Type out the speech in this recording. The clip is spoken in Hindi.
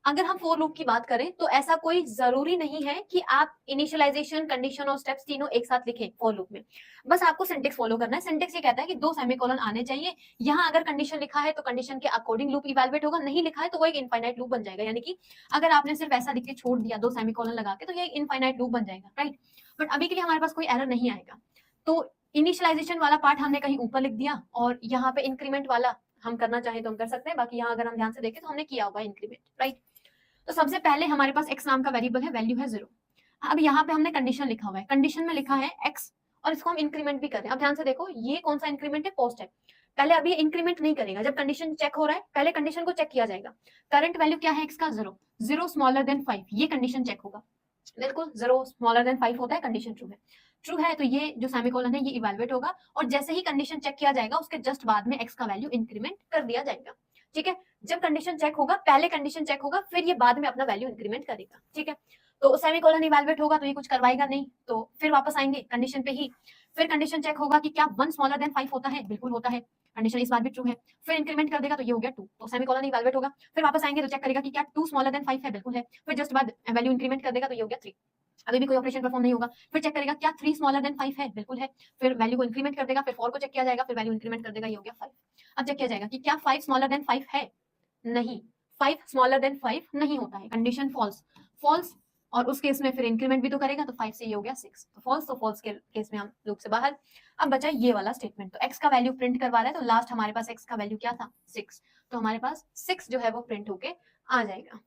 अगर हम फॉर लूप की बात करें तो ऐसा कोई जरूरी नहीं है कि आप इनिशियलाइजेशन, कंडीशन और स्टेप्स तीनों एक साथ लिखें फॉर लूप में। बस आपको सिंटेक्स फॉलो करना है। सिंटेक्स ये कहता है कि 2 सेमीकोलन आने चाहिए। यहाँ अगर कंडीशन लिखा है तो कंडीशन के अकॉर्डिंग लूप इवैल्यूएट होगा, नहीं लिखा है तो वो एक इनफाइनाइट लूप बन जाएगा। यानी कि अगर आपने सिर्फ ऐसा लिख के छोड़ दिया 2 सेमीकोलन लगा के, तो ये इनफाइनाइट लूप बन जाएगा, राइट। बट अभी के लिए हमारे पास कोई एरर नहीं आएगा। तो इनिशियलाइजेशन वाला पार्ट हमने कहीं ऊपर लिख दिया, और यहाँ पे इंक्रीमेंट वाला हम करना चाहे तो हम कर सकते हैं। बाकी यहाँ अगर हम ध्यान से देखें तो हमने किया होगा इंक्रीमेंट, राइट। तो सबसे पहले हमारे पास x नाम का वेरिएबल है, वैल्यू है 0। अब यहाँ पे हमने कंडीशन लिखा हुआ है, कंडीशन में लिखा है x, और इसको हम इंक्रीमेंट भी कर रहे हैं। अब ध्यान से देखो, ये कौन सा इंक्रीमेंट है? पोस्ट है। पहले अभी इंक्रीमेंट नहीं करेगा, जब कंडीशन चेक हो रहा है पहले कंडीशन को चेक किया जाएगा। करंट वैल्यू क्या है x का? 0। 0 स्मॉलर देन 5, ये कंडीशन चेक होगा। बिल्कुल 0 स्मॉलर देन 5 होता है, कंडीशन ट्रू है। ट्रू है तो ये जो सेमीकोलन है ये इवैल्यूएट होगा, और जैसे ही कंडीशन चेक किया जाएगा उसके जस्ट बाद में x का वैल्यू इंक्रीमेंट कर दिया जाएगा, ठीक है। जब कंडीशन चेक होगा, पहले कंडीशन चेक होगा, फिर ये बाद में अपना वैल्यू इंक्रीमेंट करेगा, ठीक है। तो सेमीकोलन इवैल्यूएट होगा तो ये कुछ करवाएगा नहीं, तो फिर वापस आएंगे कंडीशन पे ही। फिर कंडीशन चेक होगा कि क्या 1 स्मॉलर देन 5 होता है? बिल्कुल होता है, कंडीशन इस बार भी ट्रू है। फिर इंक्रीमेंट कर देगा तो ये हो गया 2, तो सेमीकोलन इवैल्यूएट होगा। फिर वापस आएंगे तो चेक करेगा कि क्या 2 स्मॉलर देन 5 है? बिल्कुल है। फिर जस्ट बाद वैल्यू इंक्रीमेंट कर देगा तो ये हो गया 3, अभी भी कोई ऑपरेशन परफॉर्म नहीं होगा। फिर चेक करेगा क्या 3 स्मॉलर देन 5 है? बिल्कुल है। फिर वैल्यू को इंक्रीमेंट कर देगा, फिर 4 को चेक किया जाएगा, फिर वैल्यू इंक्रीमेंट कर देगा, ये हो गया 5। अब चेक किया जाएगा कि क्या 5 स्मॉलर देन 5 है? नहीं, 5 स्मॉलर देन 5 नहीं होता है, कंडीशन फॉल्स। फॉल्स, और उस केस में फिर इंक्रीमेंट भी तो करेगा, तो 5 से ये हो गया 6, तो फॉल्स के केस में हम लूप से बाहर। अब बचा ये वाला स्टेटमेंट, तो x का वैल्यू प्रिंट करवा रहा है, तो लास्ट हमारे पास x का वैल्यू क्या था? 6, तो हमारे पास 6 जो है वो प्रिंट होके आ जाएगा।